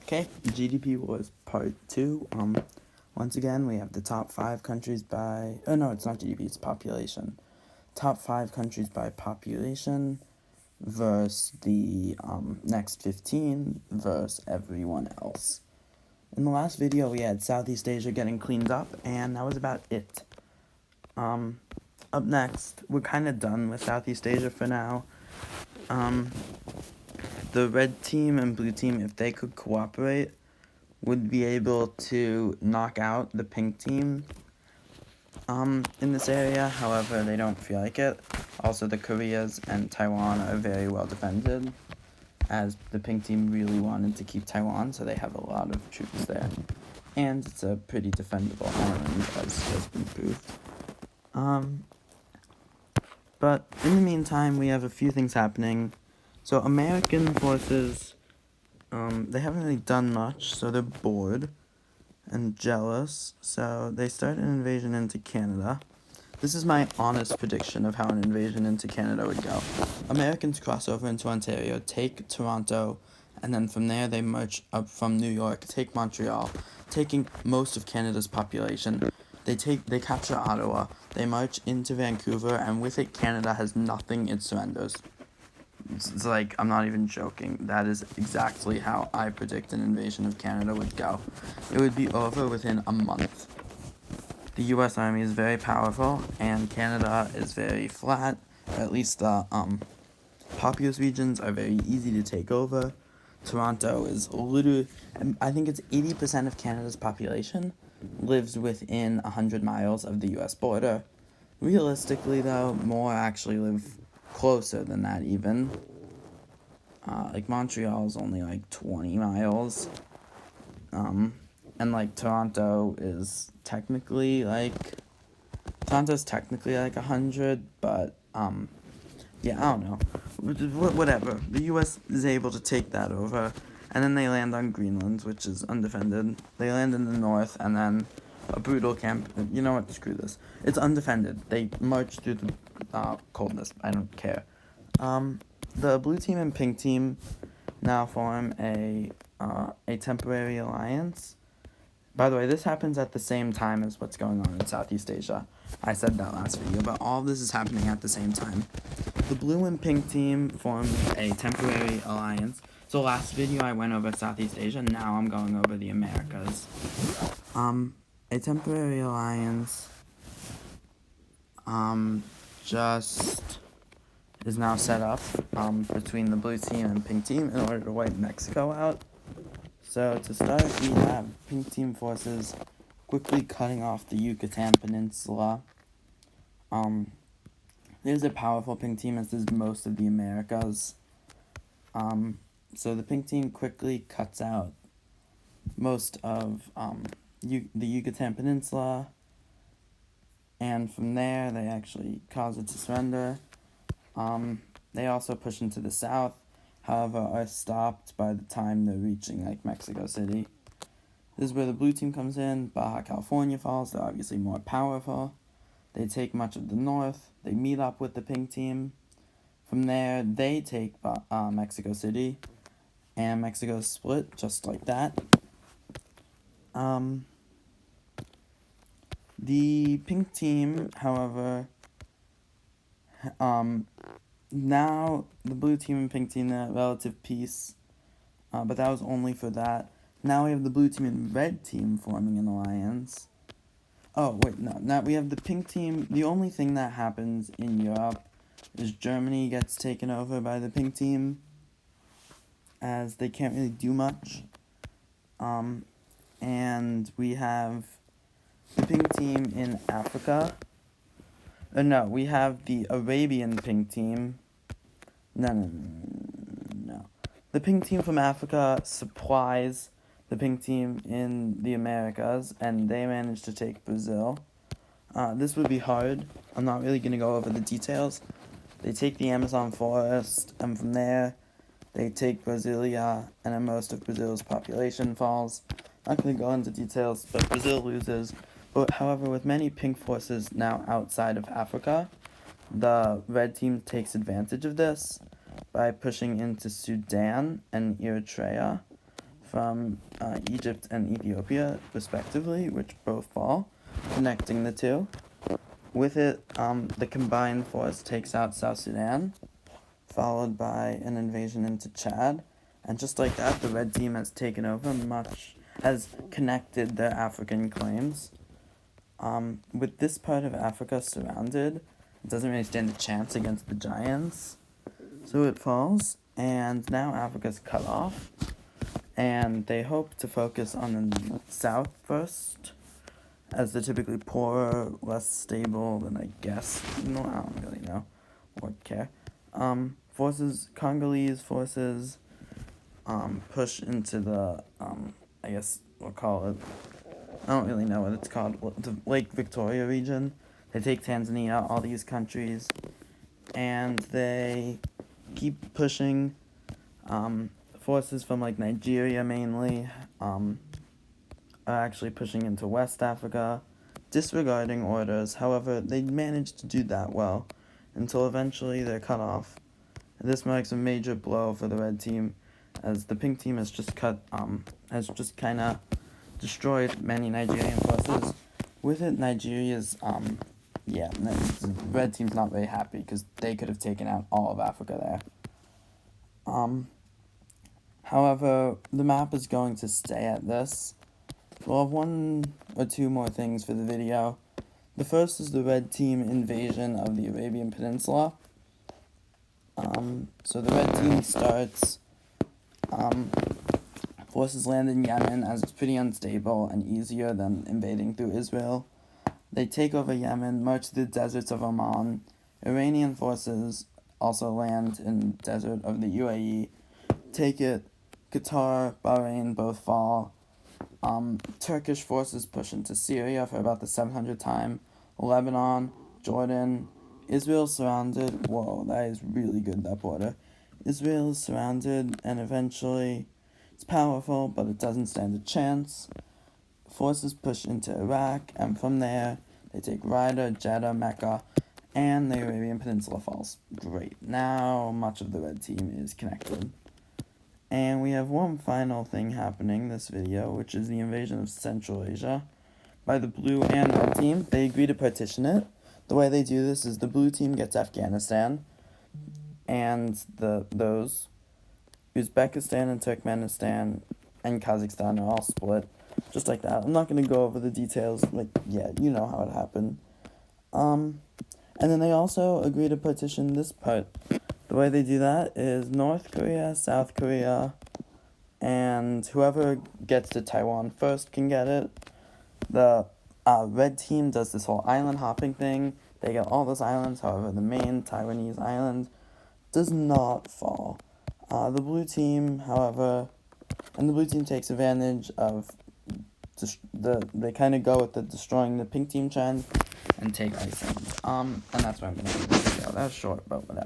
Okay, GDP Wars Part 2. Once again, we have the top 5 countries by... Oh, no, it's not GDP, it's population. Top 5 countries by population versus the next 15 versus everyone else. In the last video, we had Southeast Asia getting cleaned up, and that was about it. Up next, we're kind of done with Southeast Asia for now. The red team and blue team, if they could cooperate, would be able to knock out the pink team in this area. However, they don't feel like it. Also, the Koreas and Taiwan are very well defended, as the pink team really wanted to keep Taiwan, so they have a lot of troops there. And it's a pretty defendable island, as has been proved. But in the meantime, we have a few things happening. So American forces, they haven't really done much, so they're bored and jealous, so they start an invasion into Canada. This is my honest prediction of how an invasion into Canada would go. Americans cross over into Ontario, take Toronto, and then from there they march up from New York, take Montreal, taking most of Canada's population. They capture Ottawa, they march into Vancouver, and with it Canada has nothing, it surrenders. It's like, I'm not even joking. That is exactly how I predict an invasion of Canada would go. It would be over within a month. The U.S. Army is very powerful, and Canada is very flat. Or at least the populous regions are very easy to take over. Toronto is literally, I think it's 80% of Canada's population lives within 100 miles of the U.S. border. Realistically, though, more actually live closer than that even. Like Montreal is only like 20 miles. And like Toronto is technically like, Toronto's technically like 100, but yeah, I don't know. Whatever. The US is able to take that over, and then they land on Greenland, which is undefended. They land in the north, and then a brutal camp. You know what? Screw this. It's undefended. They march through the coldness. I don't care. The blue team and pink team now form a temporary alliance. By the way, this happens at the same time as what's going on in Southeast Asia. I said that last video, but all of this is happening at the same time. The blue and pink team form a temporary alliance. So last video I went over Southeast Asia, now I'm going over the Americas. A temporary alliance just is now set up between the blue team and pink team in order to wipe Mexico out. So to start, we have pink team forces quickly cutting off the Yucatan Peninsula. There's a powerful pink team, as does most of the Americas. So the pink team quickly cuts out most of the Yucatan Peninsula, and from there they actually cause it to surrender. They also push into the south, however are stopped by the time they're reaching like Mexico City. This is where the blue team comes in. Baja California falls. They're obviously more powerful. They take much of the north. They meet up with the pink team. From there, they take Mexico City, and Mexico is split just like that. The pink team, however, now the blue team and pink team are at relative peace, but that was only for that. Now we have the blue team and red team forming an alliance. Oh, wait, no. Now we have the pink team. The only thing that happens in Europe is Germany gets taken over by the pink team, as they can't really do much. And we have the pink team in Africa. No, we have the Arabian pink team. No. The pink team from Africa supplies the pink team in the Americas, and they managed to take Brazil. This would be hard. I'm not really going to go over the details. They take the Amazon forest, and from there, they take Brasilia, and then most of Brazil's population falls. Not going to go into details, but Brazil loses. But however, with many pink forces now outside of Africa, the red team takes advantage of this by pushing into Sudan and Eritrea. from Egypt and Ethiopia, respectively, which both fall, connecting the two. With it, the combined force takes out South Sudan, followed by an invasion into Chad, and just like that, the red team has taken over has connected their African claims. With this part of Africa surrounded, it doesn't really stand a chance against the giants, so it falls, and now Africa's cut off, and they hope to focus on the south first, as they're typically poorer, less stable than I guess. No, I don't really know or care. Congolese forces, push into the, I guess we'll call it, I don't really know what it's called, the Lake Victoria region. They take Tanzania, all these countries, and they keep pushing. Forces from like Nigeria mainly are actually pushing into West Africa, disregarding orders. However, they managed to do that well until eventually they're cut off. This marks a major blow for the red team, as the pink team has just kind of destroyed many Nigerian forces. With it, Nigeria's the red team's not very happy because they could have taken out all of Africa there. However, the map is going to stay at this. We'll have one or two more things for the video. The first is the red team invasion of the Arabian Peninsula. So the red team starts, forces land in Yemen, as it's pretty unstable and easier than invading through Israel. They take over Yemen, march to the deserts of Oman. Iranian forces also land in the desert of the UAE, take it. Qatar, Bahrain both fall. Turkish forces push into Syria for about the 700th time. Lebanon, Jordan, Israel surrounded. Whoa, that is really good, that border. Israel is surrounded, and eventually it's powerful, but it doesn't stand a chance. Forces push into Iraq, and from there they take Riyadh, Jeddah, Mecca, and the Arabian Peninsula falls. Great. Now much of the red team is connected. And we have one final thing happening this video, which is the invasion of Central Asia by the blue and red team. They agree to partition it. The way they do this is the blue team gets Afghanistan, and those Uzbekistan and Turkmenistan and Kazakhstan are all split, just like that. I'm not going to go over the details, you know how it happened. And then they also agree to partition this part. The way they do that is North Korea, South Korea, and whoever gets to Taiwan first can get it. The red team does this whole island hopping thing. They get all those islands, however, the main Taiwanese island does not fall. The blue team, however, and the blue team takes advantage of they kind of go with the destroying the pink team trend and take Iceland. And that's what I'm going to do this video. That was short, but whatever.